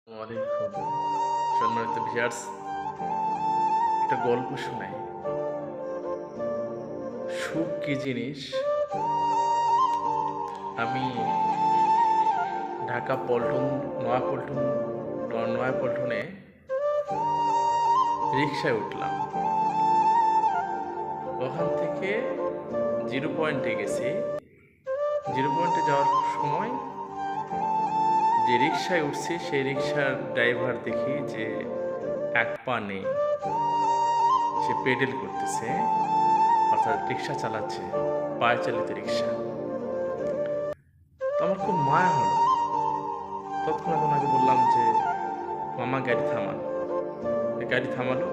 ওয়ালাইকুম সম্মানিত ভিউয়ার্স, একটা গল্প শোনাই। সুখ কি জিনিস? আমি ঢাকা পল্টন নয়াপল্টন নয়াপল্টনে রিকশায় উঠলাম। ওখান থেকে জিরো পয়েন্টে গেছি। জিরো পয়েন্টে যাওয়ার সময় যে রিকশায় উঠছি সেই রিকশার ড্রাইভার দেখি যে এক পা নেই, সে পেডেল করতেছে, অর্থাৎ রিকশা চালাচ্ছে, পায়ে চালিত রিকশা। তো আমার খুব মায়া হলো। তৎক্ষণাৎ ওনাকে বললাম যে, মামা গাড়ি থামান। গাড়ি থামালো।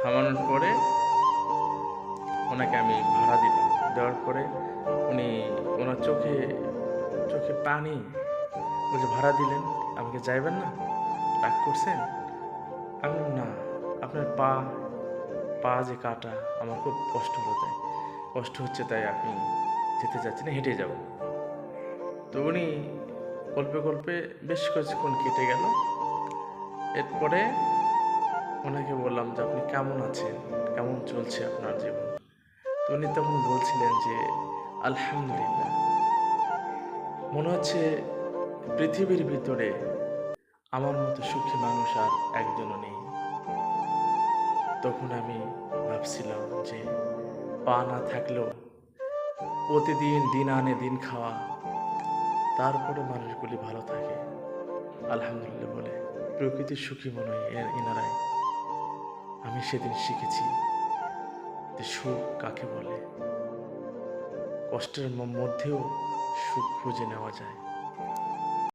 থামানোর পরে ওনাকে আমি ভাড়া দিলাম। দেওয়ার পরে উনি ওনার চোখে চোখে পানি, বলছে ভাড়া দিলেন, আমাকে যাইবেন না, রাগ করছেন? আমি বললাম, না, আপনার পা পা যে কাটা, আমার খুব কষ্ট হচ্ছে, তাই আপনি যেতে চাচ্ছি না, হেঁটে যাব। তো উনি গল্পে গল্পে বেশ কিছুক্ষণ কেটে গেল। এরপরে ওনাকে বললাম যে, আপনি কেমন আছেন, কেমন চলছে আপনার জীবন? তো উনি তখন বলছিলেন যে, আলহামদুলিল্লাহ, মনে হচ্ছে পৃথিবীর ভিতরে আমার মতো সুখী মানুষ আর একজনও নেই। তখন আমি ভাবছিলাম যে, পা না থাকলেও প্রতিদিন দিন আনে দিন খাওয়া, তারপরে মানুষগুলি ভালো থাকে আলহামদুলিল্লাহ বলে। প্রকৃতির সুখী মনে হয় এনারাই। আমি সেদিন শিখেছি যে সুখ কাকে বলে। কষ্টের মধ্যেও সুখ খুঁজে নেওয়া যায়।